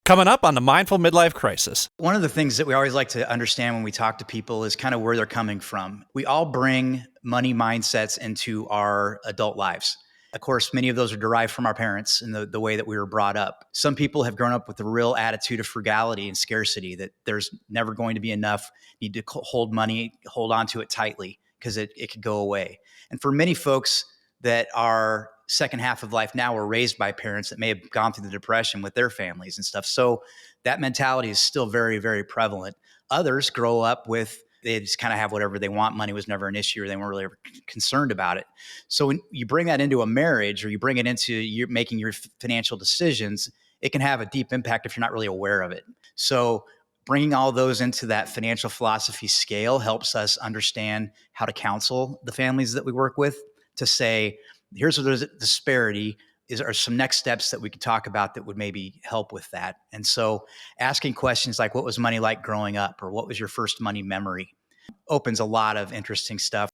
Coming up on the Mindful Midlife Crisis. One of the things that we always like to understand when we talk to people is kind of where they're coming from. We all bring money mindsets into our adult lives. Of course, many of those are derived from our parents and the way that we were brought up. Some people have grown up with a real attitude of frugality and scarcity, that there's never going to be enough, need to hold money, hold on to it tightly because it could go away. And for many folks that are second half of life now were raised by parents that may have gone through the Depression with their families and stuff. So that mentality is still very, very prevalent. Others grow up with, they just kind of have whatever they want. Money was never an issue, or they weren't really ever concerned about it. So when you bring that into a marriage, or you bring it into making your financial decisions, it can have a deep impact if you're not really aware of it. So bringing all those into that financial philosophy scale helps us understand how to counsel the families that we work with to say, here's where there's a disparity. Are some next steps that we could talk about that would maybe help with that? And so asking questions like, what was money like growing up? Or what was your first money memory? Opens a lot of interesting stuff.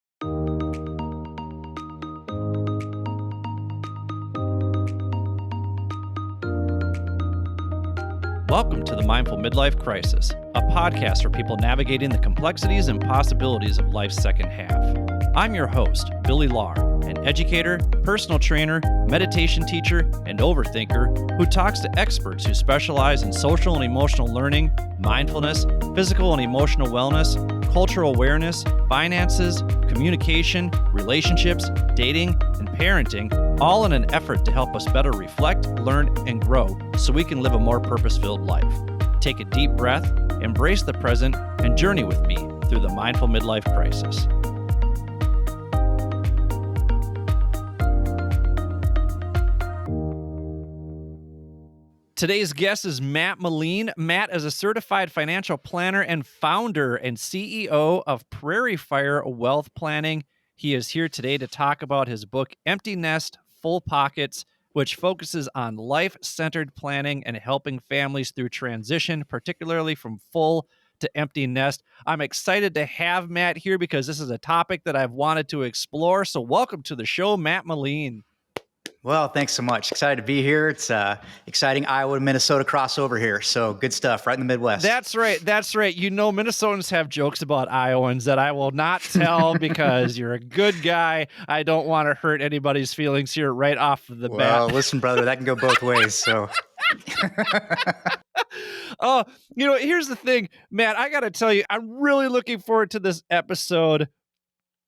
Welcome to the Mindful Midlife Crisis, a podcast for people navigating the complexities and possibilities of life's second half. I'm your host, Billy Lahr, an educator, personal trainer, meditation teacher, and overthinker who talks to experts who specialize in social and emotional learning, mindfulness, physical and emotional wellness, cultural awareness, finances, communication, relationships, dating, and parenting, all in an effort to help us better reflect, learn, and grow so we can live a more purpose-filled life. Take a deep breath, embrace the present, and journey with me through the Mindful Midlife Crisis. Today's guest is Matt Meline. Matt is a certified financial planner and founder and CEO of PrairieFire Wealth Planning. He is here today to talk about his book, Empty Nest, Full Pockets, which focuses on life-centered planning and helping families through transition, particularly from full to empty nest. I'm excited to have Matt here because this is a topic that I've wanted to explore. So welcome to the show, Matt Meline. Well, thanks so much. Excited to be here. It's exciting Iowa to Minnesota crossover here. So good stuff right in the Midwest. That's right. That's right. You know, Minnesotans have jokes about Iowans that I will not tell because you're a good guy. I don't want to hurt anybody's feelings here right off of the bat. Well, listen, brother, that can go both ways. So. Oh, here's the thing, Matt, I got to tell you, I'm really looking forward to this episode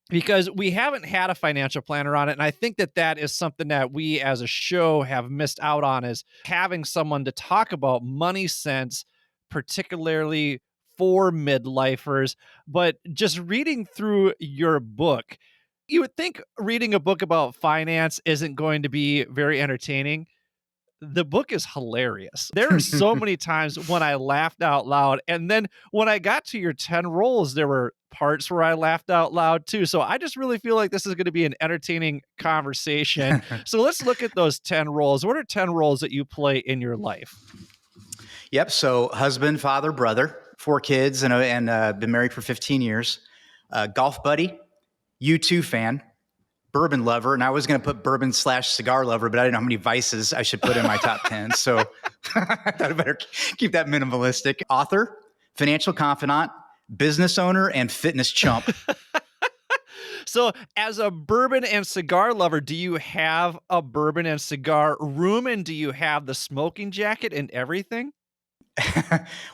because we haven't had a financial planner on it. And I think that is something that we as a show have missed out on, is having someone to talk about money sense, particularly for midlifers. But just reading through your book, you would think reading a book about finance isn't going to be very entertaining. The book is hilarious. There are so many times when I laughed out loud. And then when I got to your 10 roles, there were parts where I laughed out loud too. So I just really feel like this is going to be an entertaining conversation. So let's look at those 10 roles. What are 10 roles that you play in your life? Yep. So husband, father, brother, 4 kids, and been married for 15 years. Golf buddy, U2 fan, bourbon lover, and I was going to put bourbon/cigar lover, but I didn't know how many vices I should put in my top 10. So I thought I better keep that minimalistic. Author, financial confidant, business owner, and fitness chump. So as a bourbon and cigar lover, do you have a bourbon and cigar room, and do you have the smoking jacket and everything?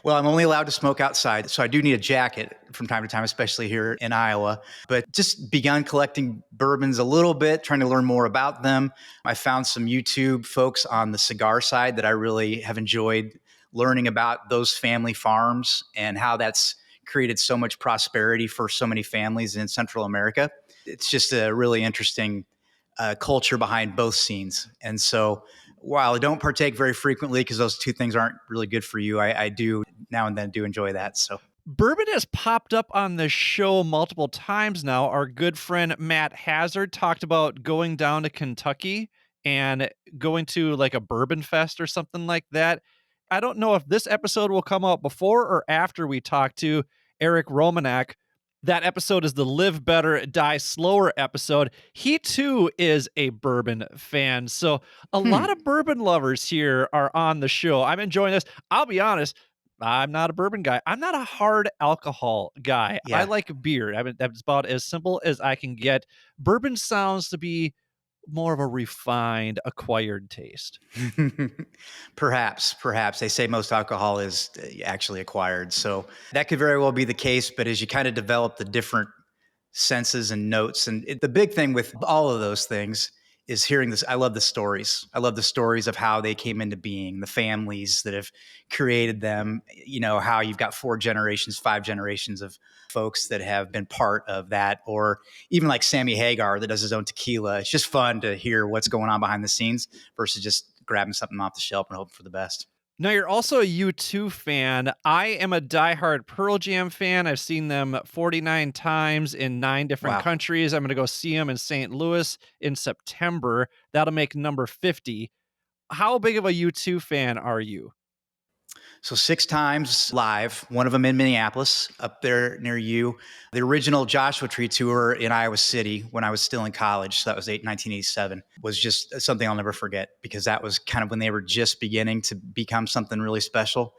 Well, I'm only allowed to smoke outside, so I do need a jacket from time to time, especially here in Iowa. But just begun collecting bourbons a little bit, trying to learn more about them. I found some YouTube folks on the cigar side that I really have enjoyed learning about, those family farms and how that's created so much prosperity for so many families in Central America. It's just a really interesting culture behind both scenes. And so while I don't partake very frequently because those two things aren't really good for you, I do now and then do enjoy that. So bourbon has popped up on the show multiple times now. Our good friend Matt Hazard talked about going down to Kentucky and going to like a bourbon fest or something like that. I don't know if this episode will come out before or after we talk to Eric Romanak, That episode is the Live Better, Die Slower episode. He too is a bourbon fan. So a lot Hmm. of bourbon lovers here are on the show. I'm enjoying this. I'll be honest, I'm not a bourbon guy. I'm not a hard alcohol guy. I Yeah. like beer. I mean, that's about as simple as I can get. Bourbon sounds to be more of a refined, acquired taste. Perhaps they say most alcohol is actually acquired. So that could very well be the case. But as you kind of develop the different senses and notes, and the big thing with all of those things is hearing this. I love the stories. I love the stories of how they came into being, the families that have created them. You know, how you've got 4 generations, 5 generations of folks that have been part of that, or even like Sammy Hagar that does his own tequila. It's just fun to hear what's going on behind the scenes versus just grabbing something off the shelf and hoping for the best. Now you're also a U2 fan. I am a diehard Pearl Jam fan. I've seen them 49 times in 9 different Wow. countries. I'm gonna go see them in St. Louis in September. That'll make number 50. How big of a U2 fan are you? So 6 times live, one of them in Minneapolis, up there near you. The original Joshua Tree tour in Iowa City when I was still in college, so that was 1987, was just something I'll never forget because that was kind of when they were just beginning to become something really special.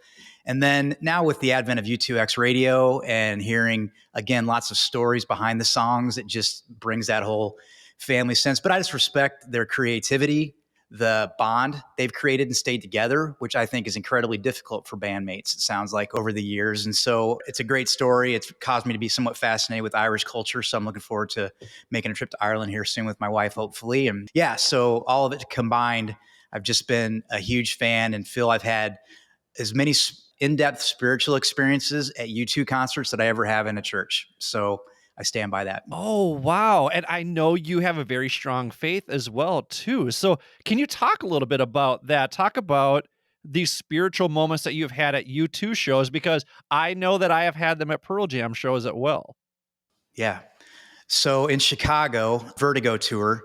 And then now with the advent of U2X radio and hearing again lots of stories behind the songs, it just brings that whole family sense. But I just respect their creativity, the bond they've created and stayed together, which I think is incredibly difficult for bandmates, it sounds like, over the years. And so it's a great story. It's caused me to be somewhat fascinated with Irish culture. So I'm looking forward to making a trip to Ireland here soon with my wife, hopefully. And yeah, so all of it combined, I've just been a huge fan and feel I've had as many in-depth spiritual experiences at U2 concerts that I ever have in a church. So I stand by that. Oh, wow. And I know you have a very strong faith as well too. So can you talk a little bit about that? Talk about these spiritual moments that you've had at U2 shows because I know that I have had them at Pearl Jam shows as well. Yeah. So in Chicago, Vertigo tour,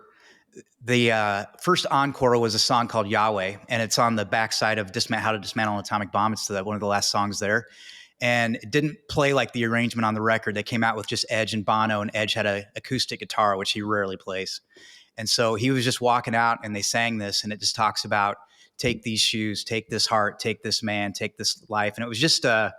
the first encore was a song called Yahweh, and it's on the backside of How to Dismantle an Atomic Bomb. It's one of the last songs there. And it didn't play like the arrangement on the record. They came out with just Edge and Bono, and Edge had an acoustic guitar, which he rarely plays. And so he was just walking out, and they sang this, and it just talks about take these shoes, take this heart, take this man, take this life. And it was just a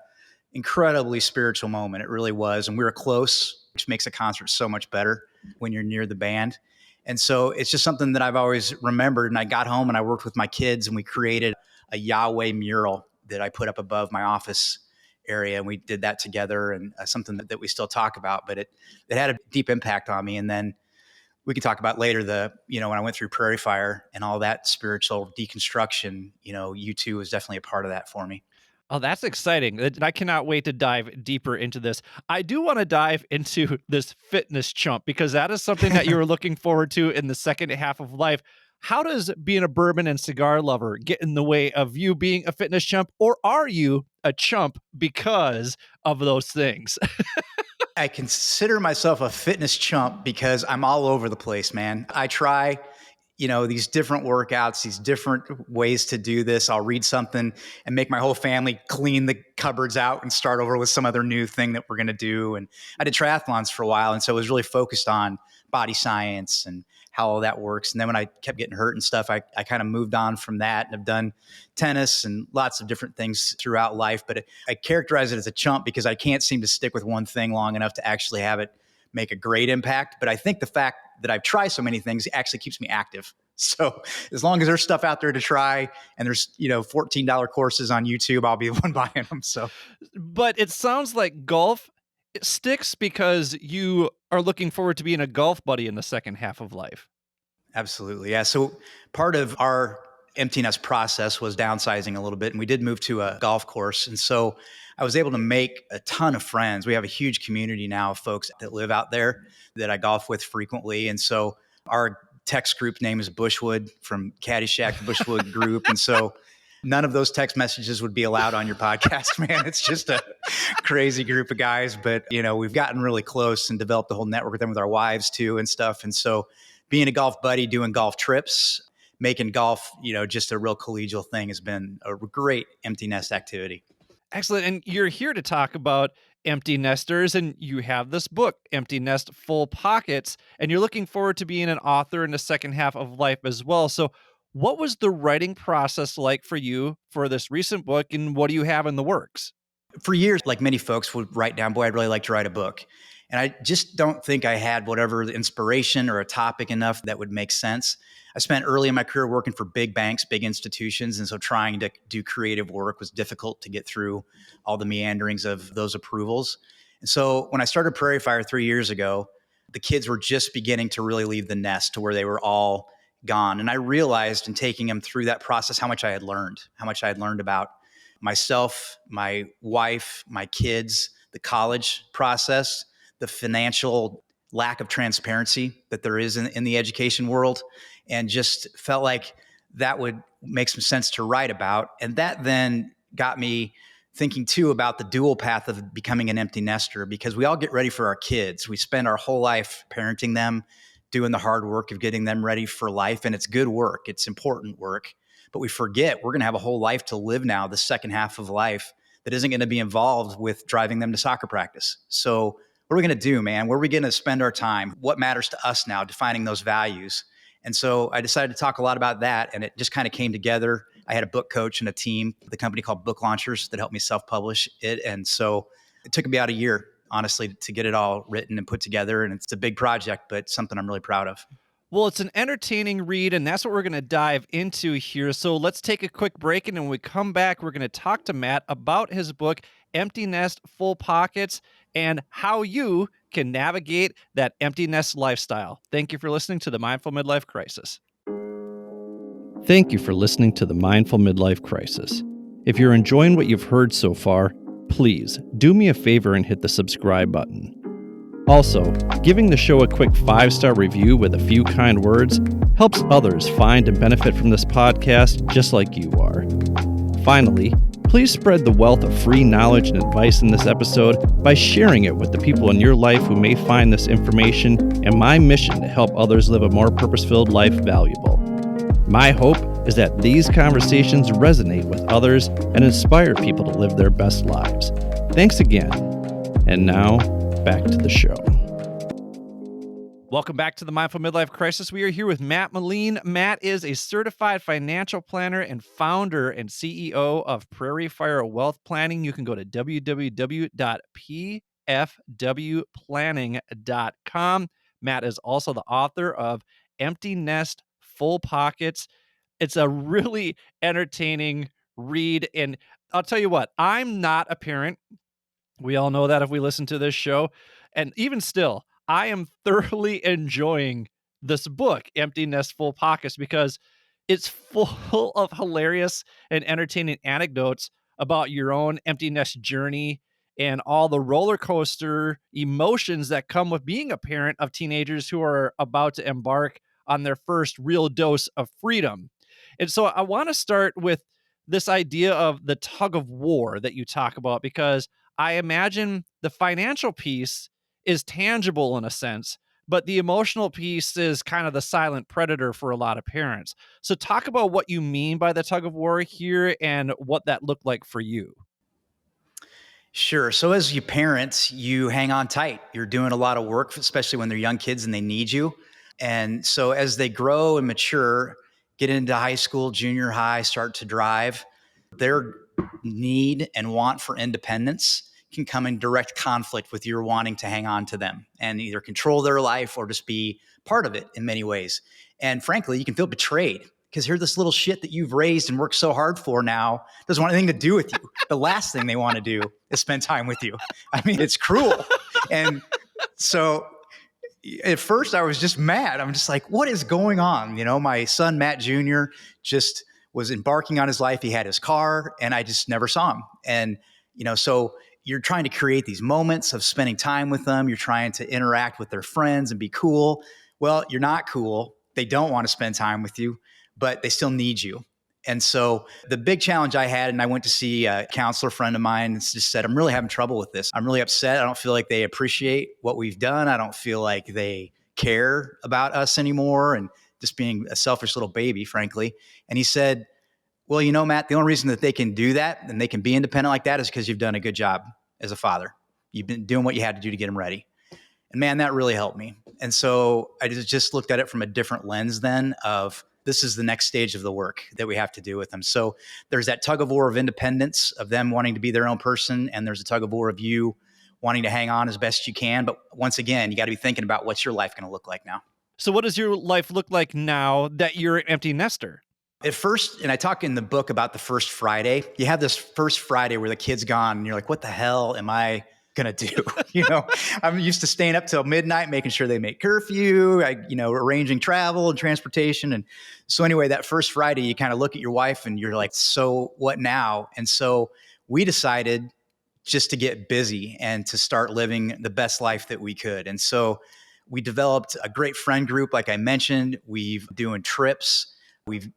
incredibly spiritual moment. It really was. And we were close, which makes a concert so much better when you're near the band. And so it's just something that I've always remembered. And I got home and I worked with my kids and we created a Yahweh mural that I put up above my office area. And we did that together and something that we still talk about, but it had a deep impact on me. And then we can talk about later when I went through Prairie Fire and all that spiritual deconstruction, U2 was definitely a part of that for me. Oh, that's exciting. I cannot wait to dive deeper into this. I do want to dive into this fitness chump because that is something that you were looking forward to in the second half of life. How does being a bourbon and cigar lover get in the way of you being a fitness chump, or are you a chump because of those things? I consider myself a fitness chump because I'm all over the place, man. I try, these different workouts, these different ways to do this. I'll read something and make my whole family clean the cupboards out and start over with some other new thing that we're going to do. And I did triathlons for a while. And so I was really focused on body science and how all that works. And then when I kept getting hurt and stuff, I kind of moved on from that and have done tennis and lots of different things throughout life. But I characterize it as a chump because I can't seem to stick with one thing long enough to actually have it make a great impact. But I think the fact that I've tried so many things actually keeps me active. So as long as there's stuff out there to try and there's, $14 courses on YouTube, I'll be the one buying them. So But it sounds like golf sticks because you are looking forward to being a golf buddy in the second half of life. absolutely. Yeah. So part of our empty nest process was downsizing a little bit, and we did move to a golf course. And so I was able to make a ton of friends. We have a huge community now of folks that live out there that I golf with frequently. And so our text group name is Bushwood, from Caddyshack to Bushwood Group. And so none of those text messages would be allowed on your podcast, man. It's just a crazy group of guys. But, we've gotten really close and developed a whole network with them with our wives too and stuff. And so being a golf buddy, doing golf trips, making golf, just a real collegial thing has been a great empty nest activity. Excellent. And you're here to talk about empty nesters, and you have this book, Empty Nest Full Pockets, and you're looking forward to being an author in the second half of life as well. So, what was the writing process like for you for this recent book, and what do you have in the works? For years, like many folks would write down, boy, I'd really like to write a book. And I just don't think I had whatever the inspiration or a topic enough that would make sense. I spent early in my career working for big banks, big institutions. And so trying to do creative work was difficult to get through all the meanderings of those approvals. And so when I started Prairie Fire 3 years ago, the kids were just beginning to really leave the nest to where they were all gone. And I realized in taking them through that process how much I had learned about myself, my wife, my kids, the college process, the financial lack of transparency that there is in the education world, and just felt like that would make some sense to write about. And that then got me thinking too about the dual path of becoming an empty nester, because we all get ready for our kids. We spend our whole life parenting them, doing the hard work of getting them ready for life. And it's good work. It's important work. But we forget we're going to have a whole life to live now, the second half of life that isn't going to be involved with driving them to soccer practice. So what are we going to do, man? Where are we going to spend our time? What matters to us now, defining those values? And so I decided to talk a lot about that, and it just kind of came together. I had a book coach and a team, the company called Book Launchers, that helped me self-publish it. And so it took me about a year, honestly, to get it all written and put together. And it's a big project, but something I'm really proud of. Well, it's an entertaining read, and that's what we're going to dive into here. So let's take a quick break, and when we come back, we're going to talk to Matt about his book, Empty Nest Full Pockets, and how you can navigate that empty nest lifestyle. Thank you for listening to the Mindful Midlife Crisis. Thank you for listening to the Mindful Midlife Crisis. If you're enjoying what you've heard so far, please do me a favor and hit the subscribe button. Also, giving the show a quick 5-star review with a few kind words helps others find and benefit from this podcast just like you are. Finally, please spread the wealth of free knowledge and advice in this episode by sharing it with the people in your life who may find this information and my mission to help others live a more purpose-filled life valuable. My hope is that these conversations resonate with others and inspire people to live their best lives. Thanks again. And now, back to the show. Welcome back to the Mindful Midlife Crisis. We are here with Matt Meline. Matt is a certified financial planner and founder and CEO of PrairieFire Wealth Planning. You can go to www.pfwplanning.com. Matt is also the author of Empty Nest Full Pockets. It's a really entertaining read. And I'll tell you what, I'm not a parent. We all know that if we listen to this show. And even still, I am thoroughly enjoying this book, Empty Nest Full Pockets, because it's full of hilarious and entertaining anecdotes about your own empty nest journey and all the roller coaster emotions that come with being a parent of teenagers who are about to embark on their first real dose of freedom. And so I want to start with this idea of the tug of war that you talk about, because I imagine the financial piece is tangible in a sense, but the emotional piece is kind of the silent predator for a lot of parents. So talk about what you mean by the tug of war here and what that looked like for you. Sure. So as you parents, you hang on tight. You're doing a lot of work, especially when they're young kids and they need you. And so as they grow and mature, get into high school, junior high, start to drive, their need and want for independence can come in direct conflict with your wanting to hang on to them and either control their life or just be part of it in many ways. And frankly, you can feel betrayed because here this little shit that you've raised and worked so hard for now doesn't want anything to do with you. The last thing they want to do is spend time with you. I mean, it's cruel. And so at first I was just mad. I'm just like, what is going on? You know, my son, Matt Jr., just was embarking on his life. He had his car and I just never saw him. And, you know, so you're trying to create these moments of spending time with them. You're trying to interact with their friends and be cool. Well, you're not cool. They don't want to spend time with you, but they still need you. And so the big challenge I had, and I went to see a counselor friend of mine and just said, I'm really having trouble with this. I'm really upset. I don't feel like they appreciate what we've done. I don't feel like they care about us anymore, and just being a selfish little baby, frankly. And he said, well, you know, Matt, the only reason that they can do that and they can be independent like that is because you've done a good job as a father. You've been doing what you had to do to get them ready. And man, that really helped me. And so I just looked at it from a different lens then of this is the next stage of the work that we have to do with them. So there's that tug of war of independence, of them wanting to be their own person. And there's a tug of war of you wanting to hang on as best you can. But once again, you got to be thinking about what's your life going to look like now. So what does your life look like now that you're an empty nester? At first, and I talk in the book about the first Friday, you have this first Friday where the kid's gone and you're like, what the hell am I going to do? I'm used to staying up till midnight, making sure they make curfew, arranging travel and transportation. And so anyway, that first Friday, you kind of look at your wife and you're like, so what now? And so we decided just to get busy and to start living the best life that we could. And so we developed a great friend group. Like I mentioned, we've doing trips. We've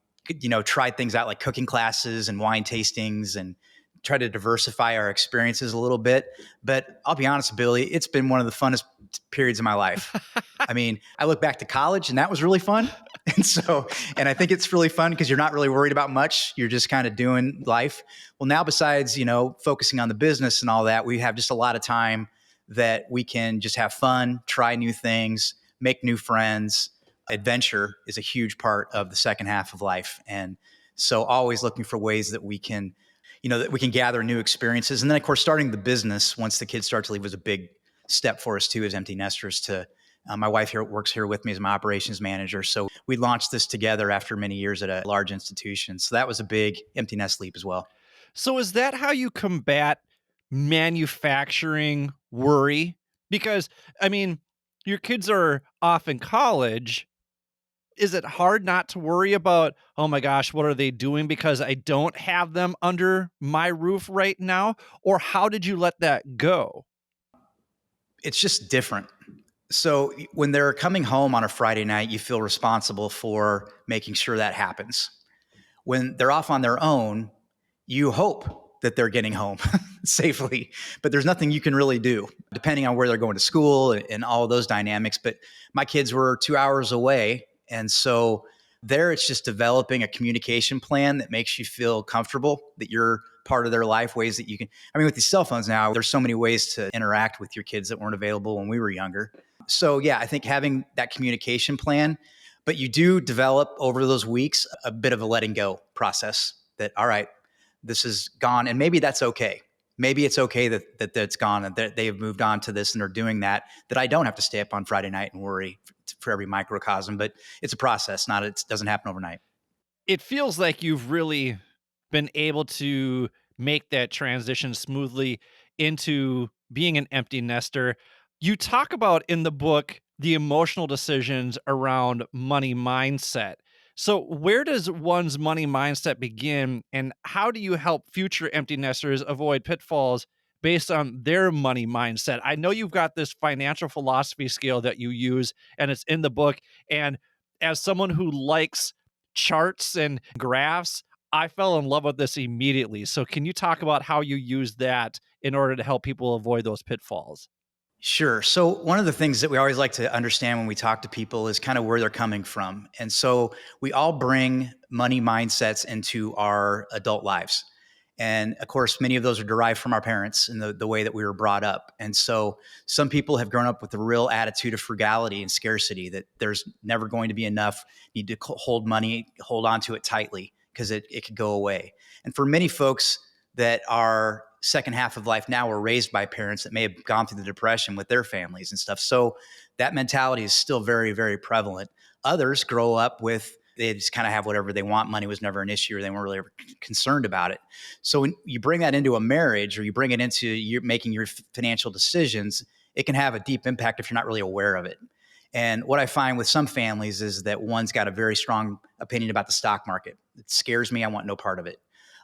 tried things out like cooking classes and wine tastings and try to diversify our experiences a little bit. But I'll be honest, Billy, it's been one of the funnest periods of my life. I mean, I look back to college and that was really fun. And I think it's really fun because you're not really worried about much. You're just kind of doing life. Well, now besides, focusing on the business and all that, we have just a lot of time that we can just have fun, try new things, make new friends. Adventure is a huge part of the second half of life. And so always looking for ways that we can gather new experiences. And then of course, starting the business once the kids start to leave was a big step for us too, as empty nesters my wife here works here with me as my operations manager. So we launched this together after many years at a large institution. So that was a big empty nest leap as well. So is that how you combat manufacturing worry? Because, I mean, your kids are off in college. Is it hard not to worry about, oh my gosh, what are they doing because I don't have them under my roof right now? Or how did you let that go? It's just different. So when they're coming home on a Friday night, you feel responsible for making sure that happens. When they're off on their own, you hope that they're getting home safely, but there's nothing you can really do depending on where they're going to school and all of those dynamics. But my kids were 2 hours away. And so there it's just developing a communication plan that makes you feel comfortable that you're part of their life, ways that you can, with these cell phones now, there's so many ways to interact with your kids that weren't available when we were younger. So yeah, I think having that communication plan, but you do develop over those weeks a bit of a letting go process that, all right, this is gone. And maybe that's okay. Maybe it's okay that it's gone and that they've moved on to this and are doing that I don't have to stay up on Friday night and worry for every microcosm, but it's a process, it doesn't happen overnight. It feels like you've really been able to make that transition smoothly into being an empty nester. You talk about in the book the emotional decisions around money mindset. So, where does one's money mindset begin, and how do you help future empty nesters avoid pitfalls based on their money mindset? I know you've got this financial philosophy scale that you use, and it's in the book. And as someone who likes charts and graphs, I fell in love with this immediately. So, can you talk about how you use that in order to help people avoid those pitfalls? Sure. So one of the things that we always like to understand when we talk to people is kind of where they're coming from. And so we all bring money mindsets into our adult lives. And of course, many of those are derived from our parents and the way that we were brought up. And so some people have grown up with a real attitude of frugality and scarcity, that there's never going to be enough, need to hold money, hold on to it tightly because it could go away. And for many folks that are second half of life now were raised by parents that may have gone through the depression with their families and stuff. So that mentality is still very, very prevalent. Others grow up with, they just kind of have whatever they want. Money was never an issue, or they weren't really ever concerned about it. So when you bring that into a marriage, or you bring it into making your financial decisions, it can have a deep impact if you're not really aware of it. And what I find with some families is that one's got a very strong opinion about the stock market. It scares me. I want no part of it.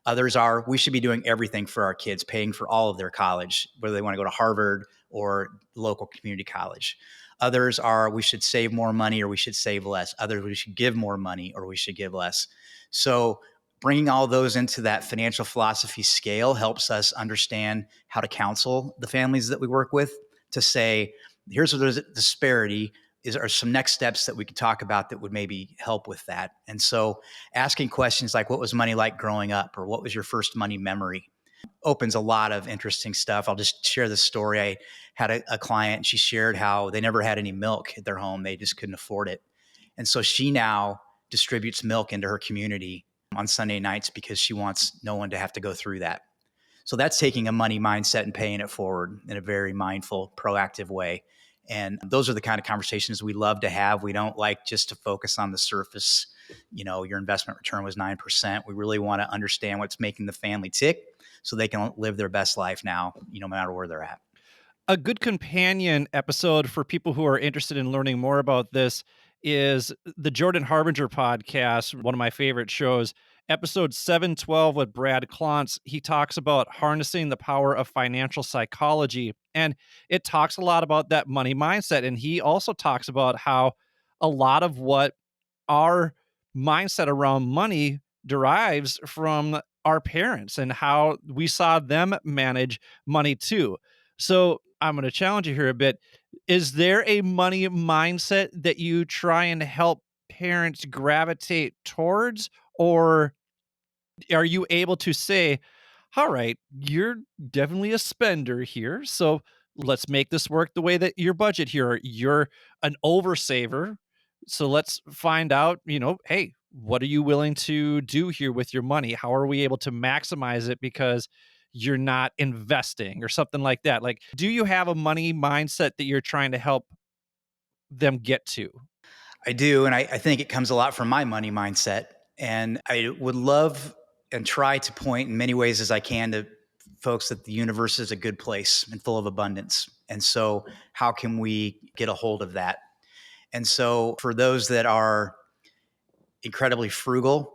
Others are, we should be doing everything for our kids, paying for all of their college, whether they want to go to Harvard or local community college. Others are, we should save more money or we should save less. Others, we should give more money or we should give less. So bringing all those into that financial philosophy scale helps us understand how to counsel the families that we work with to say, here's where there's a disparity. Are some next steps that we could talk about that would maybe help with that. And so asking questions like, what was money like growing up? Or what was your first money memory? opens a lot of interesting stuff. I'll just share this story. I had a client, and she shared how they never had any milk at their home. They just couldn't afford it. And so she now distributes milk into her community on Sunday nights because she wants no one to have to go through that. So that's taking a money mindset and paying it forward in a very mindful, proactive way. And those are the kind of conversations we love to have. We don't like just to focus on the surface. Your investment return was 9%. We really want to understand what's making the family tick so they can live their best life now, no matter where they're at. A good companion episode for people who are interested in learning more about this is the Jordan Harbinger podcast, one of my favorite shows. Episode 712 with Brad Klontz, he talks about harnessing the power of financial psychology. And it talks a lot about that money mindset. And he also talks about how a lot of what our mindset around money derives from our parents and how we saw them manage money too. So I'm going to challenge you here a bit. Is there a money mindset that you try and help parents gravitate towards? Or are you able to say, all right, you're definitely a spender here. So let's make this work the way that your budget here. You're an oversaver. So let's find out, hey, what are you willing to do here with your money? How are we able to maximize it because you're not investing or something like that? Like, do you have a money mindset that you're trying to help them get to? I do. And I think it comes a lot from my money mindset. And I would love and try to point in many ways as I can to folks that the universe is a good place and full of abundance. And so, how can we get a hold of that? And so, for those that are incredibly frugal,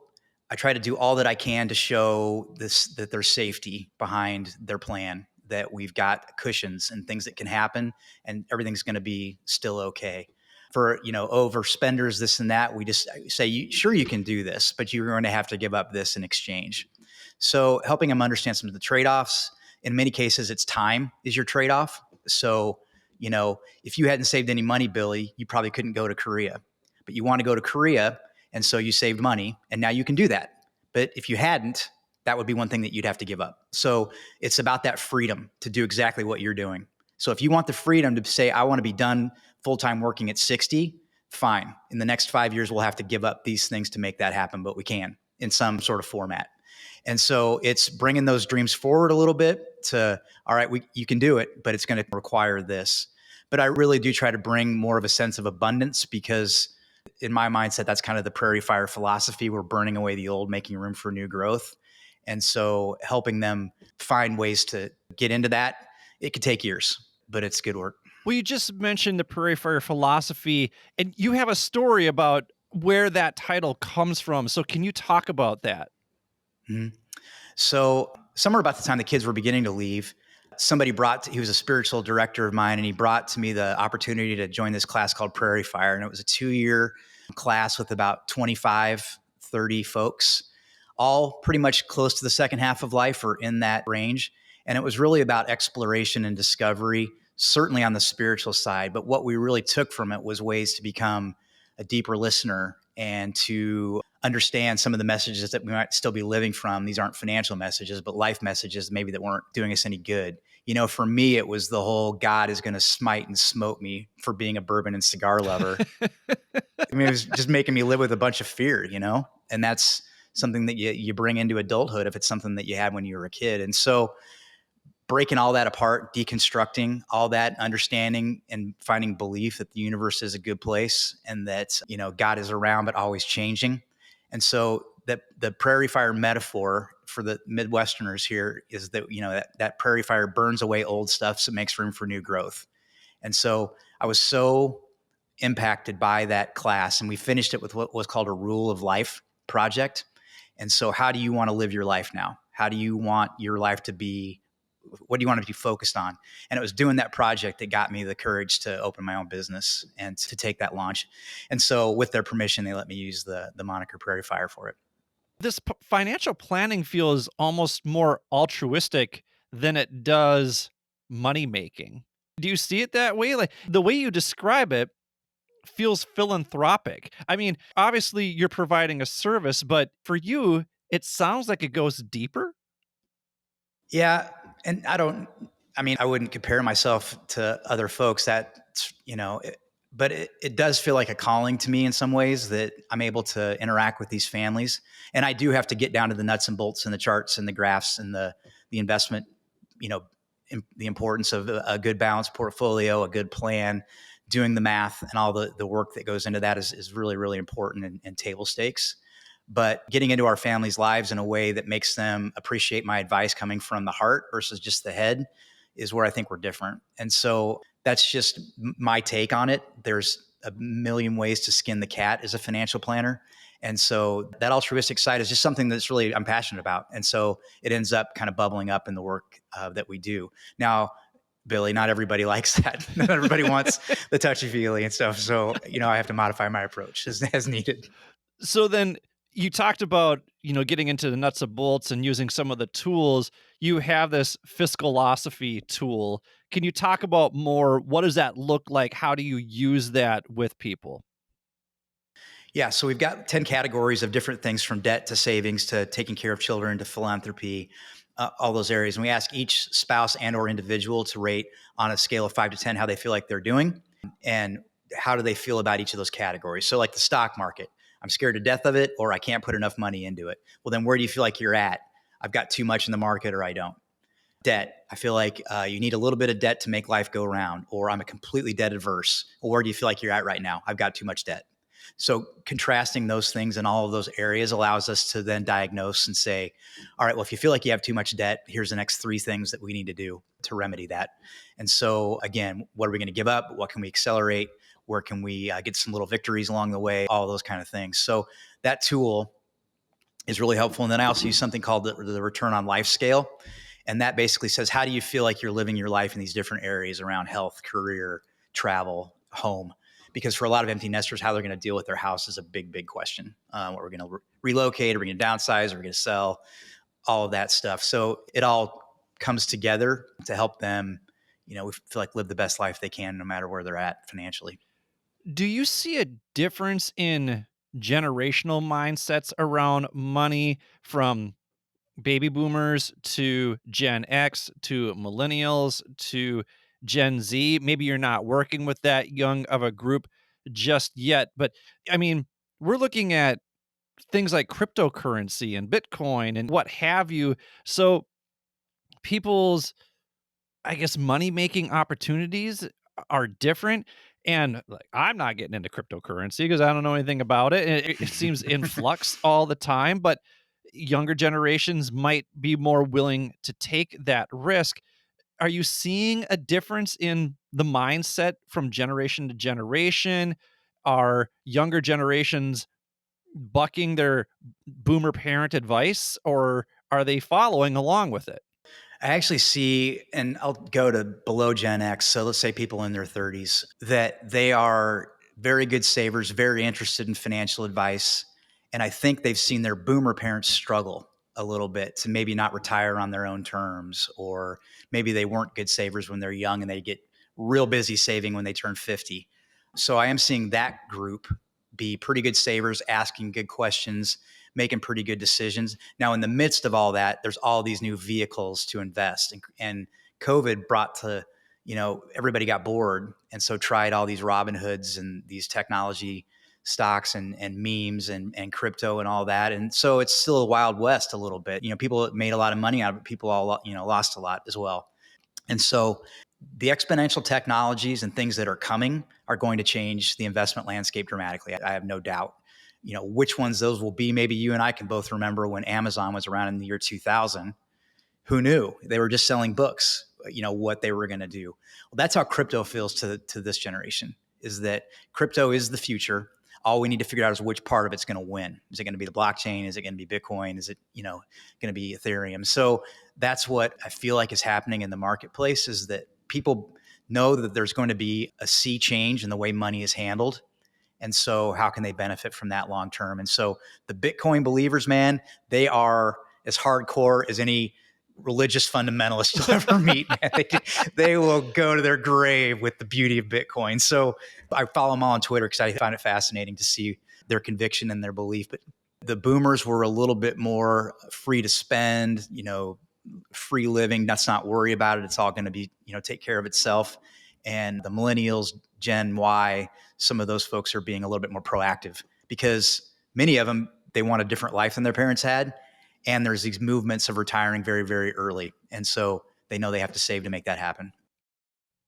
I try to do all that I can to show that there's safety behind their plan, that we've got cushions and things that can happen, and everything's going to be still okay. For overspenders, this and that, we just say, sure, you can do this, but you're going to have to give up this in exchange. So helping them understand some of the trade-offs. In many cases, it's time is your trade-off. So if you hadn't saved any money, Billy, you probably couldn't go to Korea, but you want to go to Korea, and so you saved money, and now you can do that. But if you hadn't, that would be one thing that you'd have to give up. So it's about that freedom to do exactly what you're doing. So if you want the freedom to say, I want to be done full-time working at 60, fine. In the next 5 years, we'll have to give up these things to make that happen, but we can in some sort of format. And so it's bringing those dreams forward a little bit to, all right, you can do it, but it's going to require this. But I really do try to bring more of a sense of abundance because in my mindset, that's kind of the PrairieFire philosophy. We're burning away the old, making room for new growth. And so helping them find ways to get into that, it could take years, but it's good work. Well, you just mentioned the PrairieFire philosophy, and you have a story about where that title comes from. So can you talk about that? Mm-hmm. So somewhere about the time the kids were beginning to leave, he was a spiritual director of mine, and he brought to me the opportunity to join this class called PrairieFire. And it was a 2-year class with about 25, 30 folks, all pretty much close to the second half of life or in that range. And it was really about exploration and discovery, certainly on the spiritual side. But what we really took from it was ways to become a deeper listener and to understand some of the messages that we might still be living from. These aren't financial messages, but life messages maybe that weren't doing us any good. For me, it was the whole God is going to smite and smote me for being a bourbon and cigar lover. I mean, it was just making me live with a bunch of fear, and that's something that you bring into adulthood if it's something that you had when you were a kid. And so breaking all that apart, deconstructing all that, understanding and finding belief that the universe is a good place and that, God is around but always changing. And so the PrairieFire metaphor for the Midwesterners here is that, that PrairieFire burns away old stuff so it makes room for new growth. And so I was so impacted by that class, and we finished it with what was called a Rule of Life project. And so how do you want to live your life now? How do you want your life to be? What do you want to be focused on? And it was doing that project that got me the courage to open my own business and to take that launch. And so with their permission, they let me use the moniker PrairieFire for it. This financial planning feels almost more altruistic than it does money making. Do you see it that way? Like the way you describe it feels philanthropic. I mean, obviously you're providing a service, but for you, it sounds like it goes deeper. Yeah. And I mean, I wouldn't compare myself to other folks but it does feel like a calling to me in some ways that I'm able to interact with these families. And I do have to get down to the nuts and bolts and the charts and the graphs and the investment, you know, the importance of a good balanced portfolio, a good plan, doing the math and all the work that goes into that is really, really important and table stakes. But getting into our families' lives in a way that makes them appreciate my advice coming from the heart versus just the head is where I think we're different. And so that's just my take on it. There's a million ways to skin the cat as a financial planner. And so that altruistic side is just something that's really I'm passionate about. And so it ends up kind of bubbling up in the work that we do. Now, Billy, not everybody likes that. Not everybody wants the touchy feely and stuff. So, I have to modify my approach as needed. So then you talked about, getting into the nuts and bolts and using some of the tools. You have this fiscalosophy tool. Can you talk about more? What does that look like? How do you use that with people? Yeah, so we've got 10 categories of different things from debt to savings to taking care of children to philanthropy, all those areas. And we ask each spouse and or individual to rate on a scale of 5 to 10 how they feel like they're doing and how do they feel about each of those categories. So like the stock market, I'm scared to death of it or I can't put enough money into it. Well, then where do you feel like you're at? I've got too much in the market or I don't. Debt. I feel like you need a little bit of debt to make life go round, or I'm a completely debt averse. Well, where do you feel like you're at right now? I've got too much debt. So contrasting those things in all of those areas allows us to then diagnose and say, all right, well, if you feel like you have too much debt, here's the next 3 things that we need to do to remedy that. And so again, what are we going to give up? What can we accelerate? Where can we get some little victories along the way? All those kind of things. So that tool is really helpful. And then I also use something called the return on life scale. And that basically says, how do you feel like you're living your life in these different areas around health, career, travel, home? Because for a lot of empty nesters, how they're going to deal with their house is a big, big question. What we're going to relocate, are we going to downsize, are we going to sell, all of that stuff. So it all comes together to help them, we feel like live the best life they can, no matter where they're at financially. Do you see a difference in generational mindsets around money from baby boomers to Gen X to millennials to Gen Z? Maybe you're not working with that young of a group just yet, but I mean, we're looking at things like cryptocurrency and Bitcoin and what have you. So people's, I guess, money making opportunities are different. And like, I'm not getting into cryptocurrency because I don't know anything about it. And it seems in flux all the time, but younger generations might be more willing to take that risk. Are you seeing a difference in the mindset from generation to generation? Are younger generations bucking their boomer parent advice or are they following along with it? I actually see, and I'll go to below Gen X. So let's say people in their 30s, that they are very good savers, very interested in financial advice. And I think they've seen their boomer parents struggle a little bit to maybe not retire on their own terms, or maybe they weren't good savers when they're young and they get real busy saving when they turn 50. So I am seeing that group be pretty good savers, asking good questions, making pretty good decisions. Now, in the midst of all that, there's all these new vehicles to invest. And COVID brought to, everybody got bored. And so tried all these Robin Hoods and these technology stocks and memes and crypto and all that. And so it's still a wild west a little bit. People made a lot of money out of it. People all, lost a lot as well. And so the exponential technologies and things that are coming are going to change the investment landscape dramatically. I have no doubt. Which ones those will be. Maybe you and I can both remember when Amazon was around in the year 2000. Who knew? They were just selling books, what they were going to do. Well, that's how crypto feels to this generation, is that crypto is the future. All we need to figure out is which part of it's going to win. Is it going to be the blockchain? Is it going to be Bitcoin? Is it, going to be Ethereum? So that's what I feel like is happening in the marketplace, is that people know that there's going to be a sea change in the way money is handled. And so how can they benefit from that long term? And so the Bitcoin believers, man, they are as hardcore as any religious fundamentalist you'll ever meet. Man. They will go to their grave with the beauty of Bitcoin. So I follow them all on Twitter because I find it fascinating to see their conviction and their belief. But the boomers were a little bit more free to spend, free living. Let's not worry about it. It's all going to be, take care of itself. And the millennials, Gen Y, some of those folks are being a little bit more proactive because many of them, they want a different life than their parents had. And there's these movements of retiring very, very early. And so they know they have to save to make that happen.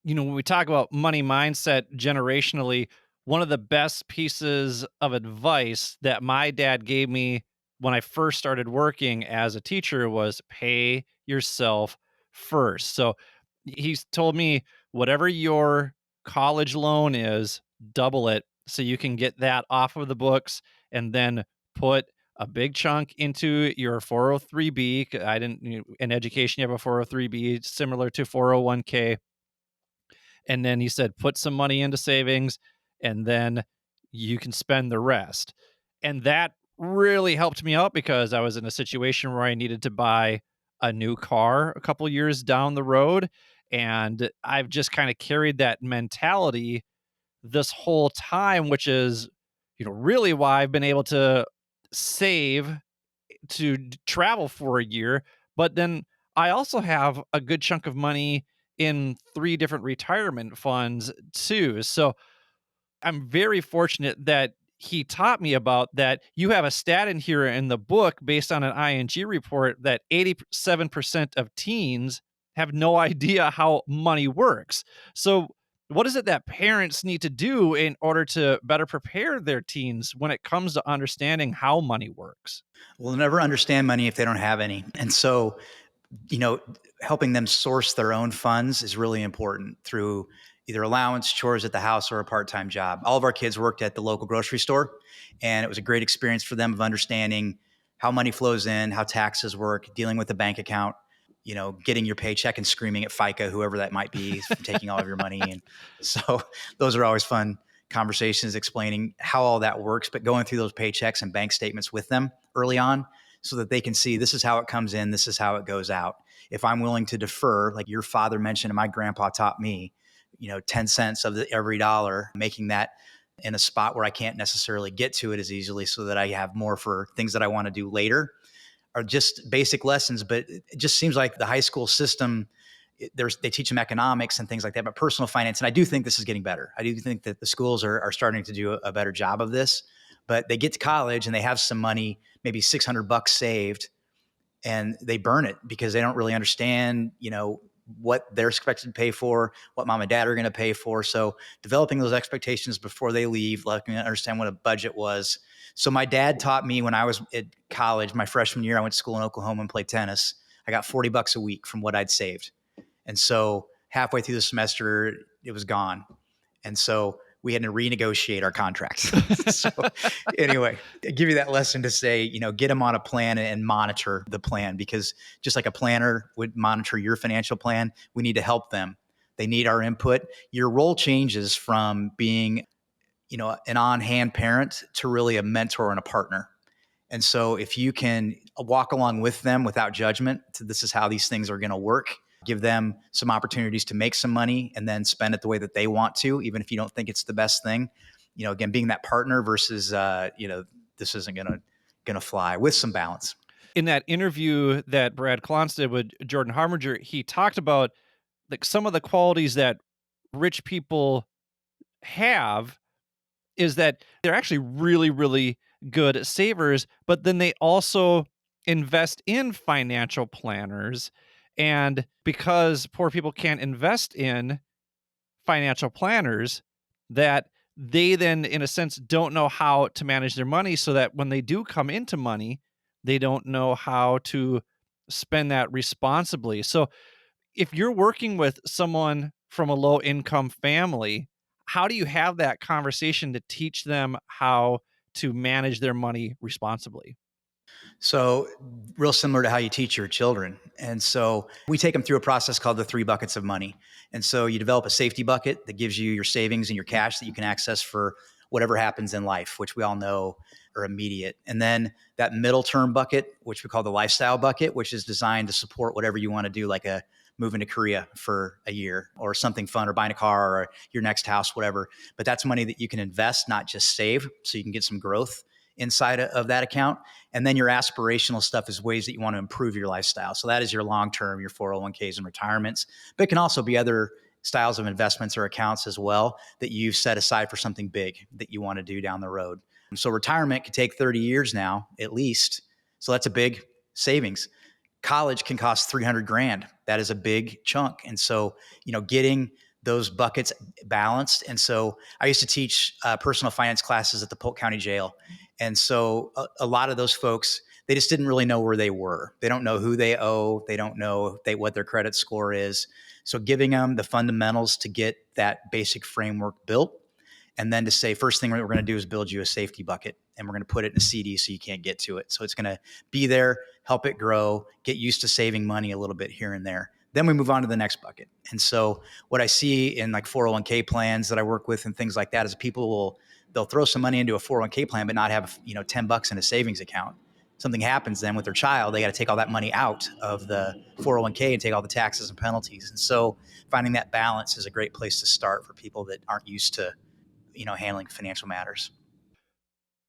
When we talk about money mindset generationally, one of the best pieces of advice that my dad gave me when I first started working as a teacher was pay yourself first. So he's told me whatever your college loan is, double it so you can get that off of the books and then put a big chunk into your 403b. I didn't, in education, you have a 403b similar to 401k. And then he said, put some money into savings and then you can spend the rest. And that really helped me out because I was in a situation where I needed to buy a new car a couple years down the road. And I've just kind of carried that mentality this whole time, which is, really why I've been able to save to travel for a year. But then I also have a good chunk of money in 3 different retirement funds too. So I'm very fortunate that he taught me about that. You have a stat in here in the book based on an ING report that 87% of teens have no idea how money works. So what is it that parents need to do in order to better prepare their teens when it comes to understanding how money works? We'll never understand money if they don't have any. And so, you know, helping them source their own funds is really important through either allowance, chores at the house, or a part-time job. All of our kids worked at the local grocery store, and it was a great experience for them of understanding how money flows in, how taxes work, dealing with the bank account, getting your paycheck and screaming at FICA, whoever that might be, for taking all of your money. And so those are always fun conversations explaining how all that works, but going through those paychecks and bank statements with them early on so that they can see this is how it comes in, this is how it goes out. If I'm willing to defer, like your father mentioned and my grandpa taught me, 10 cents of every dollar, making that in a spot where I can't necessarily get to it as easily so that I have more for things that I want to do later are just basic lessons. But it just seems like the high school system, they teach them economics and things like that, but personal finance. And I do think this is getting better. I do think that the schools are starting to do a better job of this, but they get to college and they have some money, maybe $600 saved, and they burn it because they don't really understand, what they're expected to pay for, what mom and dad are going to pay for. So developing those expectations before they leave, letting them understand what a budget was. So my dad taught me when I was at college, my freshman year, I went to school in Oklahoma and played tennis. I got $40 a week from what I'd saved. And so halfway through the semester, it was gone. And so we had to renegotiate our contracts. So anyway, I give you that lesson to say, get them on a plan and monitor the plan, because just like a planner would monitor your financial plan, we need to help them. They need our input. Your role changes from being, an on-hand parent to really a mentor and a partner. And so if you can walk along with them without judgment, this is how these things are going to work, give them some opportunities to make some money and then spend it the way that they want to, even if you don't think it's the best thing. Again, being that partner versus, this isn't going to fly, with some balance. In that interview that Brad Klontz did with Jordan Harbinger, he talked about like some of the qualities that rich people have is that they're actually really, really good savers, but then they also invest in financial planners. And because poor people can't invest in financial planners, that they then, in a sense, don't know how to manage their money, so that when they do come into money, they don't know how to spend that responsibly. So if you're working with someone from a low income family, how do you have that conversation to teach them how to manage their money responsibly? So real similar to how you teach your children. And so we take them through a process called the 3 buckets of money. And so you develop a safety bucket that gives you your savings and your cash that you can access for whatever happens in life, which we all know are immediate. And then that middle term bucket, which we call the lifestyle bucket, which is designed to support whatever you want to do, like a moving to Korea for a year or something fun, or buying a car or your next house, whatever. But that's money that you can invest, not just save, so you can get some growth inside of that account. And then your aspirational stuff is ways that you want to improve your lifestyle. So that is your long-term, your 401ks and retirements, but it can also be other styles of investments or accounts as well that you've set aside for something big that you want to do down the road. So retirement could take 30 years now, at least. So that's a big savings. College can cost 300 grand. That is a big chunk. And so, getting those buckets balanced. And so I used to teach personal finance classes at the Polk County Jail. And so a lot of those folks, they just didn't really know where they were. They don't know who they owe. They don't know what their credit score is. So giving them the fundamentals to get that basic framework built. And then to say, first thing we're going to do is build you a safety bucket, and we're going to put it in a CD so you can't get to it. So it's going to be there, help it grow, get used to saving money a little bit here and there. Then we move on to the next bucket. And so what I see in like 401k plans that I work with and things like that is they'll throw some money into a 401k plan, but not have, $10 in a savings account. Something happens then with their child, they got to take all that money out of the 401k and take all the taxes and penalties. And so finding that balance is a great place to start for people that aren't used to, handling financial matters.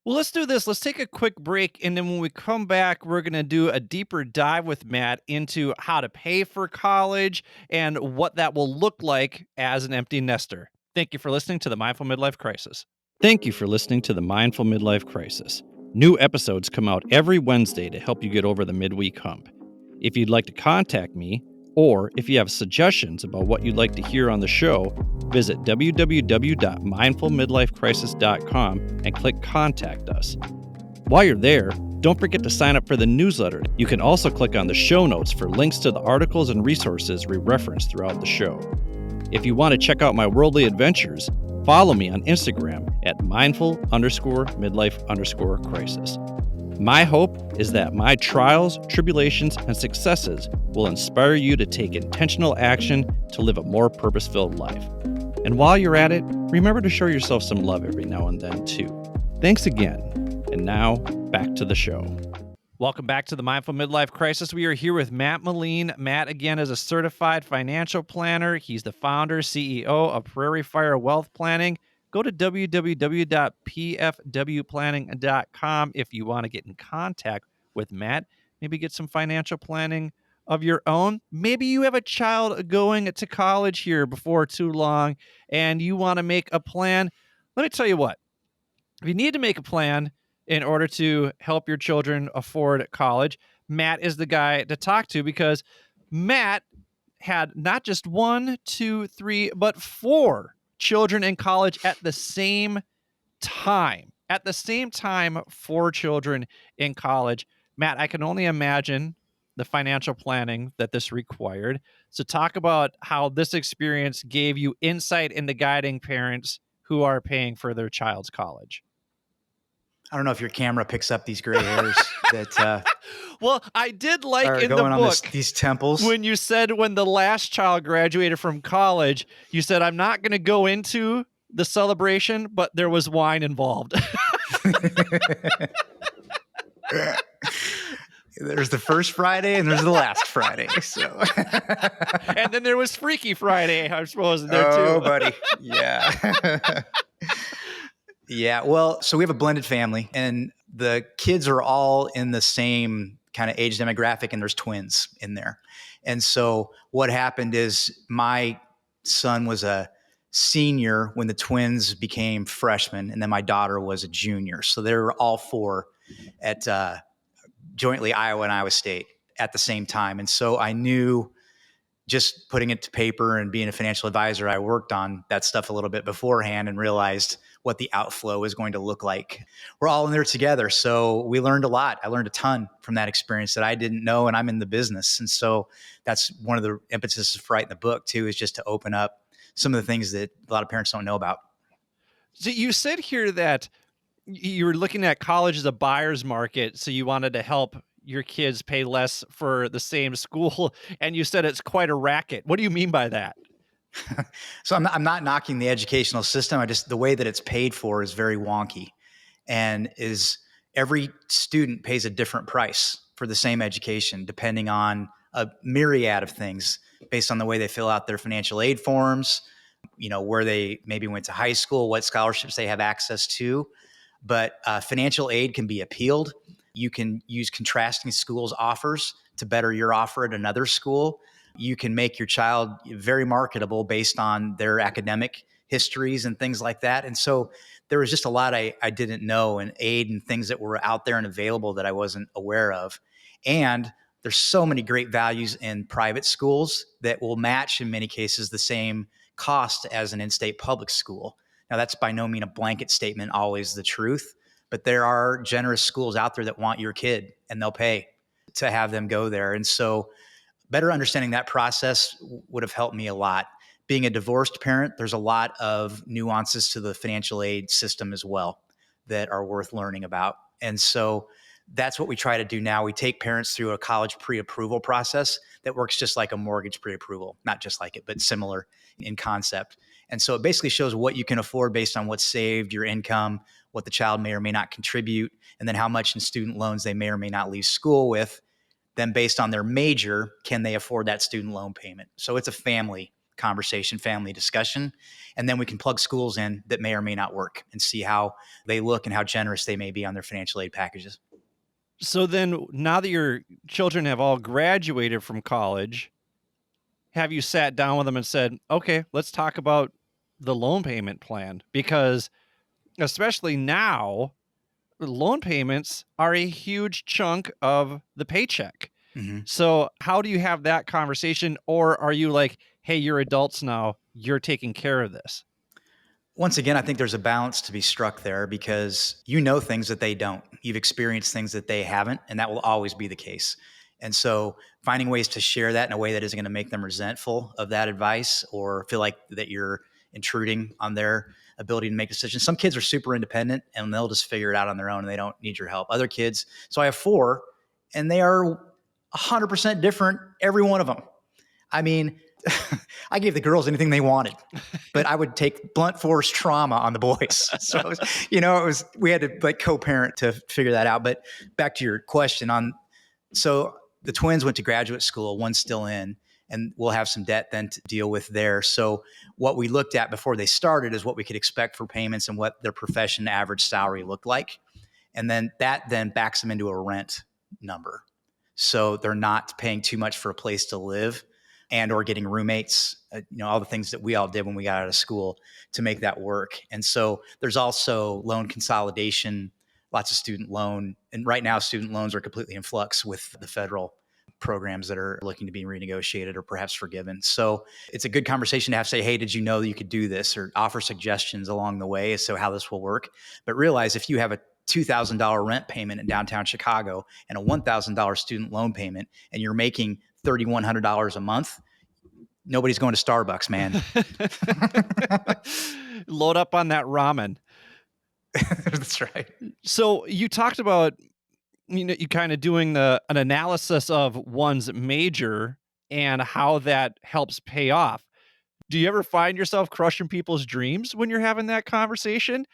Well, let's do this. Let's take a quick break. And then when we come back, we're going to do a deeper dive with Matt into how to pay for college and what that will look like as an empty nester. Thank you for listening to the Mindful Midlife Crisis. Thank you for listening to the Mindful Midlife Crisis. New episodes come out every Wednesday to help you get over the midweek hump. If you'd like to contact me, or if you have suggestions about what you'd like to hear on the show, visit www.mindfulmidlifecrisis.com and click Contact Us. While you're there, don't forget to sign up for the newsletter. You can also click on the show notes for links to the articles and resources we reference throughout the show. If you want to check out my worldly adventures, follow me on Instagram at mindful_midlife_crisis. My hope is that my trials, tribulations, and successes will inspire you to take intentional action to live a more purpose-filled life. And while you're at it, remember to show yourself some love every now and then, too. Thanks again. And now, back to the show. Welcome back to the Mindful Midlife Crisis. We are here with Matt Meline. Matt, again, is a certified financial planner. He's the founder, CEO of PrairieFire Wealth Planning. Go to www.pfwplanning.com if you want to get in contact with Matt. Maybe get some financial planning of your own. Maybe you have a child going to college here before too long and you want to make a plan. Let me tell you what, if you need to make a plan in order to help your children afford college, Matt is the guy to talk to, because Matt had not just 1, 2, 3, but 4 children in college at the same time. At the same time, 4 children in college. Matt, I can only imagine the financial planning that this required. So talk about how this experience gave you insight into guiding parents who are paying for their child's college. I don't know if your camera picks up these gray hairs that well, I did like are in the going on book these temples. when you said when the last child graduated from college, you said, I'm not going to go into the celebration, but there was wine involved. There's the first Friday and there's the last Friday. So, and then there was Freaky Friday, I suppose, in there oh, too. buddy. Yeah. Yeah. Well, so we have a blended family and the kids are all in the same kind of age demographic, and there's twins in there. And so what happened is my son was a senior when the twins became freshmen, and then my daughter was a junior. So they were all 4 at jointly Iowa and Iowa State at the same time. And so I knew, just putting it to paper and being a financial advisor, I worked on that stuff a little bit beforehand and realized what the outflow is going to look like. We're all in there together. So we learned a lot. I learned a ton from that experience that I didn't know, and I'm in the business. And so that's one of the impetuses for writing the book too, is just to open up some of the things that a lot of parents don't know about. So you said here that you were looking at college as a buyer's market, so you wanted to help your kids pay less for the same school, and you said it's quite a racket. What do you mean by that? So I'm not knocking the educational system. The way that it's paid for is very wonky, and is every student pays a different price for the same education, depending on a myriad of things based on the way they fill out their financial aid forms, where they maybe went to high school, what scholarships they have access to. But financial aid can be appealed. You can use contrasting schools' offers to better your offer at another school. You can make your child very marketable based on their academic histories and things like that. And so there was just a lot I didn't know, and aid and things that were out there and available that I wasn't aware of. And there's so many great values in private schools that will match, in many cases, the same cost as an in-state public school. Now, that's by no means a blanket statement, always the truth, but there are generous schools out there that want your kid and they'll pay to have them go there. And so better understanding that process would have helped me a lot. Being a divorced parent, there's a lot of nuances to the financial aid system as well that are worth learning about. And so that's what we try to do now. We take parents through a college pre-approval process that works just like a mortgage pre-approval, not just like it, but similar in concept. And so it basically shows what you can afford based on what's saved, your income, what the child may or may not contribute, and then how much in student loans they may or may not leave school with. Then based on their major, can they afford that student loan payment? So it's a family conversation, family discussion. And then we can plug schools in that may or may not work and see how they look and how generous they may be on their financial aid packages. So then now that your children have all graduated from college, have you sat down with them and said, okay, let's talk about the loan payment plan? Because especially now, loan payments are a huge chunk of the paycheck. Mm-hmm. So how do you have that conversation? Or are you like, hey, you're adults now, you're taking care of this? Once again, I think there's a balance to be struck there because you know things that they don't. You've experienced things that they haven't, and that will always be the case. And so finding ways to share that in a way that isn't going to make them resentful of that advice or feel like that you're intruding on their ability to make decisions. Some kids are super independent and they'll just figure it out on their own and they don't need your help. Other kids, so I have 4 and they are 100% different, every one of them. I mean, I gave the girls anything they wanted, but I would take blunt force trauma on the boys. So, we had to like co-parent to figure that out. But back to your question so the twins went to graduate school, one's still in, and we'll have some debt then to deal with there. So what we looked at before they started is what we could expect for payments and what their profession average salary looked like. And then that then backs them into a rent number. So they're not paying too much for a place to live and or getting roommates, all the things that we all did when we got out of school to make that work. And so there's also loan consolidation, lots of student loan. And right now, student loans are completely in flux with the federal programs that are looking to be renegotiated or perhaps forgiven. So it's a good conversation to have, say, hey, did you know that you could do this, or offer suggestions along the way as to how this will work. But realize if you have a $2,000 rent payment in downtown Chicago and a $1,000 student loan payment, and you're making $3,100 a month, nobody's going to Starbucks, man. Load up on that ramen. That's right. So you talked about, you kind of doing an analysis of one's major and how that helps pay off. Do you ever find yourself crushing people's dreams when you're having that conversation?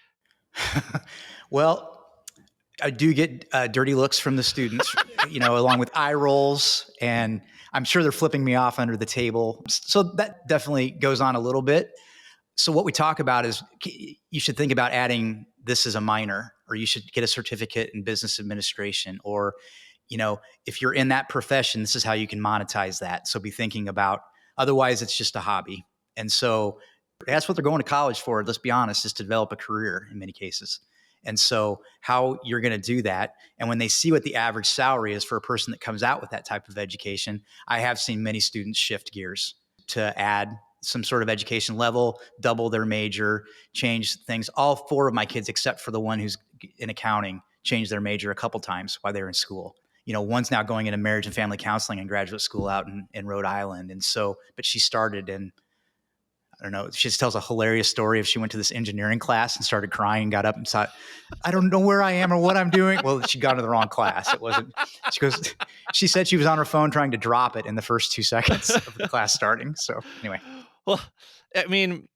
Well, I do get dirty looks from the students, along with eye rolls, and I'm sure they're flipping me off under the table. So that definitely goes on a little bit. So what we talk about is you should think about adding this as a minor, or you should get a certificate in business administration, or, if you're in that profession, this is how you can monetize that. So be thinking about, otherwise it's just a hobby. And so that's what they're going to college for. Let's be honest, is to develop a career in many cases. And so how you're going to do that. And when they see what the average salary is for a person that comes out with that type of education, I have seen many students shift gears to add some sort of education level, double their major, change things. All 4 of my kids, except for the one who's in accounting, changed their major a couple times while they were in school. One's now going into marriage and family counseling in graduate school out in Rhode Island. And so, but she started in, I don't know, she just tells a hilarious story of she went to this engineering class and started crying and got up and thought, I don't know where I am or what I'm doing. Well, she got into the wrong class. It wasn't, she said she was on her phone trying to drop it in the first 2 seconds of the class starting. So anyway. Well, I mean,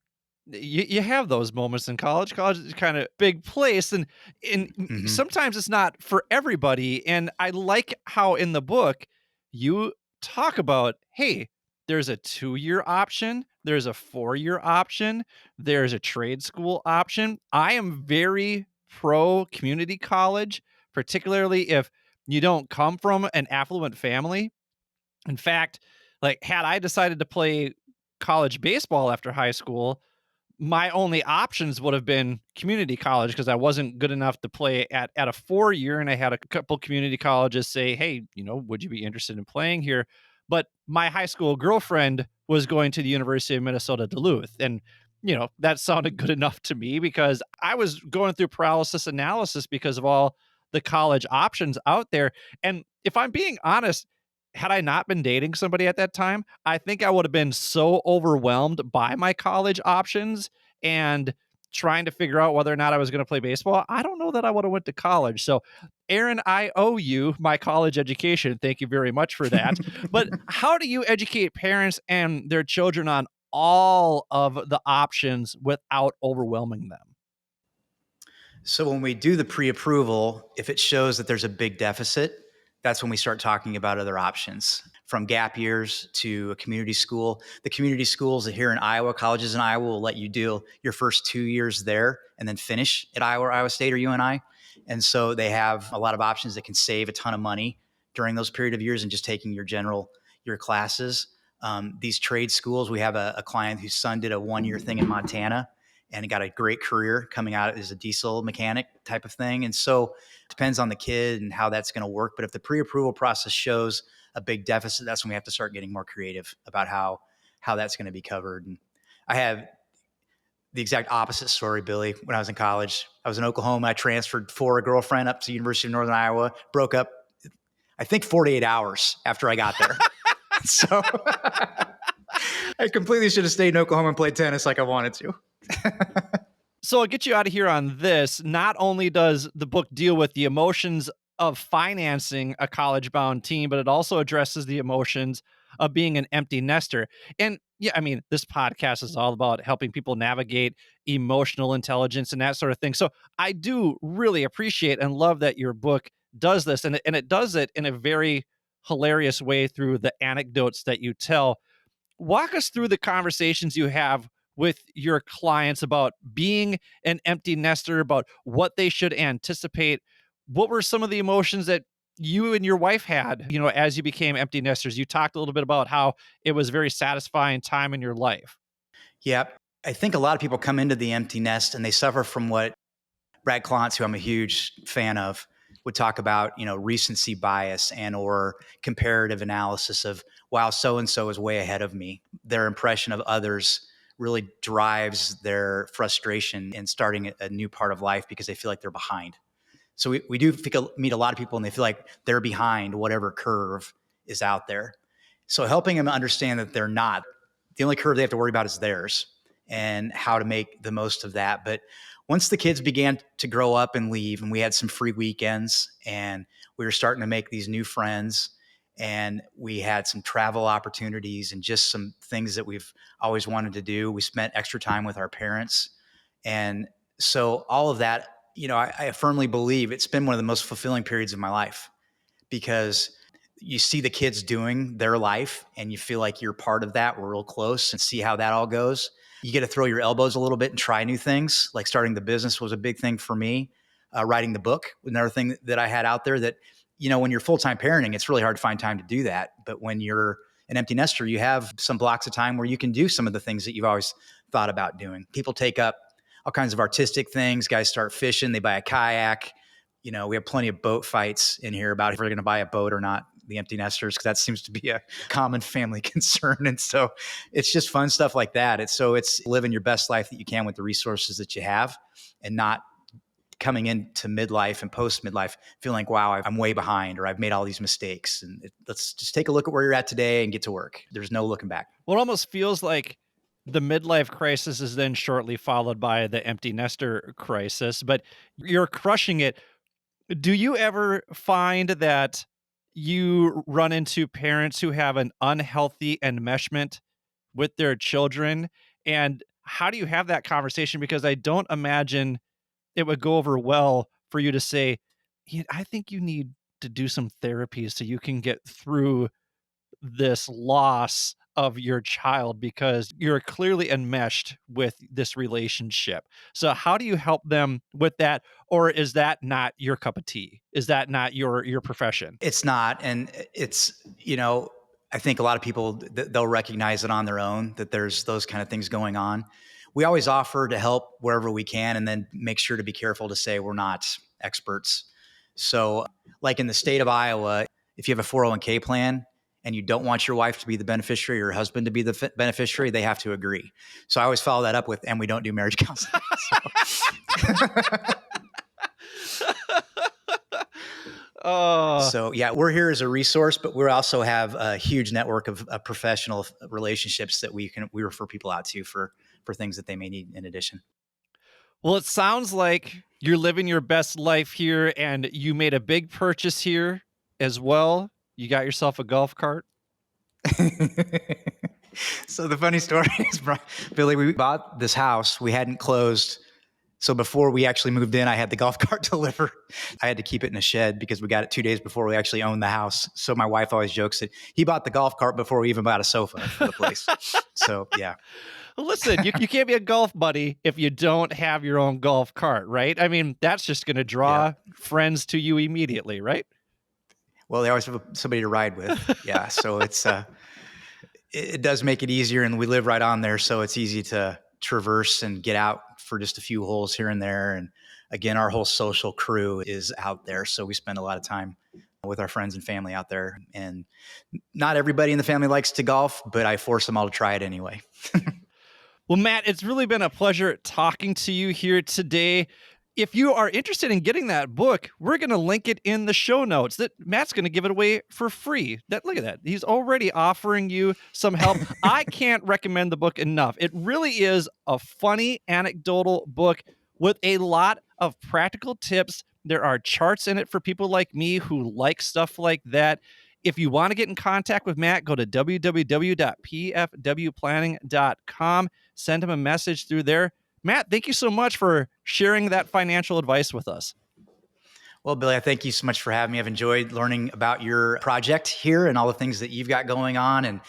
you have those moments in college. College is kind of big place, and Mm-hmm. sometimes it's not for everybody. And I like how in the book you talk about, hey, there's a 2-year option, there's a 4-year option, there's a trade school option. I am very pro community college, particularly if you don't come from an affluent family. In fact, like, had I decided to play college baseball after high school, my only options would have been community college because I wasn't good enough to play at a 4-year, and I had a couple community colleges say, "Hey, would you be interested in playing here?" But my high school girlfriend was going to the University of Minnesota Duluth, and that sounded good enough to me because I was going through paralysis analysis because of all the college options out there. And if I'm being honest, had I not been dating somebody at that time, I think I would have been so overwhelmed by my college options and trying to figure out whether or not I was going to play baseball. I don't know that I would have went to college. So, Aaron, I owe you my college education. Thank you very much for that. But how do you educate parents and their children on all of the options without overwhelming them? So when we do the pre-approval, if it shows that there's a big deficit, that's when we start talking about other options. From gap years to a community school. The community schools here in Iowa, colleges in Iowa will let you do your first 2 years there and then finish at Iowa or Iowa State or UNI. And so they have a lot of options that can save a ton of money during those period of years and just taking your classes. These trade schools, we have a client whose son did a 1-year thing in Montana and he got a great career coming out as a diesel mechanic type of thing. And so it depends on the kid and how that's going to work. But if the pre-approval process shows a big deficit, that's when we have to start getting more creative about how that's going to be covered. And I have the exact opposite story, Billy. When I was in college, I was in Oklahoma. I transferred for a girlfriend up to the University of Northern Iowa, broke up, I think 48 hours after I got there. So I completely should have stayed in Oklahoma and played tennis like I wanted to. So I'll get you out of here on this. Not only does the book deal with the emotions of financing a college bound teen, but it also addresses the emotions of being an empty nester. And yeah, I mean, this podcast is all about helping people navigate emotional intelligence and that sort of thing. So I do really appreciate and love that your book does this. And it does it in a very hilarious way through the anecdotes that you tell. Walk us through the conversations you have with your clients about being an empty nester, about what they should anticipate. What were some of the emotions that you and your wife had, as you became empty nesters? You talked a little bit about how it was a very satisfying time in your life. Yeah. I think a lot of people come into the empty nest and they suffer from what Brad Klontz, who I'm a huge fan of, would talk about, recency bias and or comparative analysis of, wow, so-and-so is way ahead of me. Their impression of others really drives their frustration in starting a new part of life because they feel like they're behind. So we do meet a lot of people and they feel like they're behind whatever curve is out there. So helping them understand that they're not. The only curve they have to worry about is theirs and how to make the most of that. But once the kids began to grow up and leave and we had some free weekends and we were starting to make these new friends and we had some travel opportunities and just some things that we've always wanted to do. We spent extra time with our parents. And so all of that, I firmly believe it's been one of the most fulfilling periods of my life because you see the kids doing their life and you feel like you're part of that. We're real close and see how that all goes. You get to throw your elbows a little bit and try new things. Like starting the business was a big thing for me. Writing the book, another thing that I had out there that, when you're full-time parenting, it's really hard to find time to do that. But when you're an empty nester, you have some blocks of time where you can do some of the things that you've always thought about doing. People take up all kinds of artistic things. Guys start fishing. They buy a kayak. We have plenty of boat fights in here about if we're going to buy a boat or not, the empty nesters, because that seems to be a common family concern. And so it's just fun stuff like that. It's living your best life that you can with the resources that you have and not coming into midlife and post midlife feeling like, wow, I'm way behind or I've made all these mistakes. And let's just take a look at where you're at today and get to work. There's no looking back. Well, it almost feels like the midlife crisis is then shortly followed by the empty nester crisis, but you're crushing it. Do you ever find that you run into parents who have an unhealthy enmeshment with their children? And how do you have that conversation? Because I don't imagine it would go over well for you to say, I think you need to do some therapy so you can get through this loss of your child because you're clearly enmeshed with this relationship. So how do you help them with that? Or is that not your cup of tea? Is that not your profession? It's not. And it's, I think a lot of people, they'll recognize it on their own that there's those kind of things going on. We always offer to help wherever we can and then make sure to be careful to say we're not experts. So like in the state of Iowa, if you have a 401k plan and you don't want your wife to be the beneficiary or your husband to be the beneficiary, they have to agree. So I always follow that up with, and we don't do marriage counseling. So yeah, we're here as a resource, but we also have a huge network of professional relationships that we refer people out to for things that they may need in addition. Well, it sounds like you're living your best life here and you made a big purchase here as well. You got yourself a golf cart. So the funny story is, Billy, we bought this house. We hadn't closed. So before we actually moved in, I had the golf cart delivered. I had to keep it in a shed because we got it 2 days before we actually owned the house. So my wife always jokes that he bought the golf cart before we even bought a sofa for the place. So yeah. Well, listen, you can't be a golf buddy if you don't have your own golf cart, right? I mean, that's just going to draw friends to you immediately, right? Well, they always have somebody to ride with. Yeah. So it does make it easier, and we live right on there. So it's easy to traverse and get out for just a few holes here and there. And again, our whole social crew is out there. So we spend a lot of time with our friends and family out there. And not everybody in the family likes to golf, but I force them all to try it anyway. Well, Matt, it's really been a pleasure talking to you here today. If you are interested in getting that book, we're going to link it in the show notes. That Matt's going to give it away for free. Look at that. He's already offering you some help. I can't recommend the book enough. It really is a funny anecdotal book with a lot of practical tips. There are charts in it for people like me who like stuff like that. If you want to get in contact with Matt, go to www.pfwplanning.com. Send him a message through there. Matt, thank you so much for sharing that financial advice with us. Well, Billy, I thank you so much for having me. I've enjoyed learning about your project here and all the things that you've got going on. And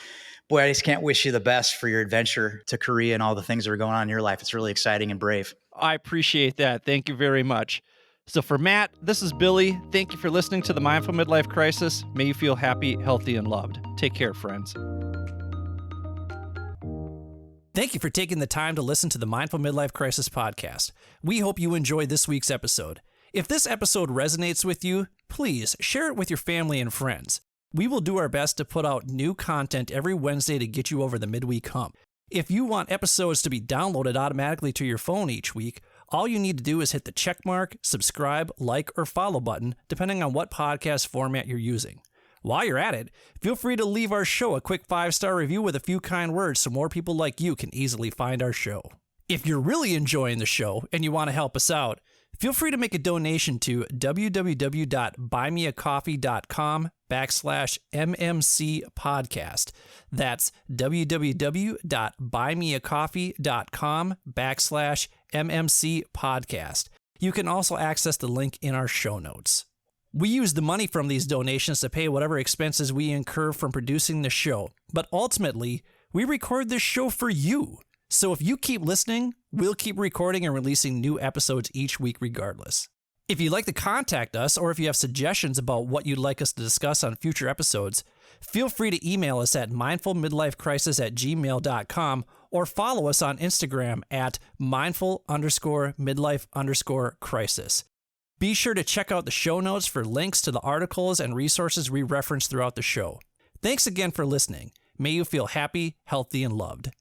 boy, I just can't wish you the best for your adventure to Korea and all the things that are going on in your life. It's really exciting and brave. I appreciate that. Thank you very much. So for Matt, this is Billy. Thank you for listening to the Mindful Midlife Crisis. May you feel happy, healthy, and loved. Take care, friends. Thank you for taking the time to listen to the Mindful Midlife Crisis podcast. We hope you enjoyed this week's episode. If this episode resonates with you, please share it with your family and friends. We will do our best to put out new content every Wednesday to get you over the midweek hump. If you want episodes to be downloaded automatically to your phone each week, all you need to do is hit the checkmark, subscribe, like, or follow button, depending on what podcast format you're using. While you're at it, feel free to leave our show a quick 5-star review with a few kind words so more people like you can easily find our show. If you're really enjoying the show and you want to help us out, feel free to make a donation to www.buymeacoffee.com/MMC podcast. That's www.buymeacoffee.com/MMC podcast. You can also access the link in our show notes. We use the money from these donations to pay whatever expenses we incur from producing the show, but ultimately, we record this show for you. So if you keep listening, we'll keep recording and releasing new episodes each week regardless. If you'd like to contact us, or if you have suggestions about what you'd like us to discuss on future episodes, feel free to email us at mindfulmidlifecrisis@gmail.com or follow us on Instagram at mindful_midlife_crisis. Be sure to check out the show notes for links to the articles and resources we reference throughout the show. Thanks again for listening. May you feel happy, healthy, and loved.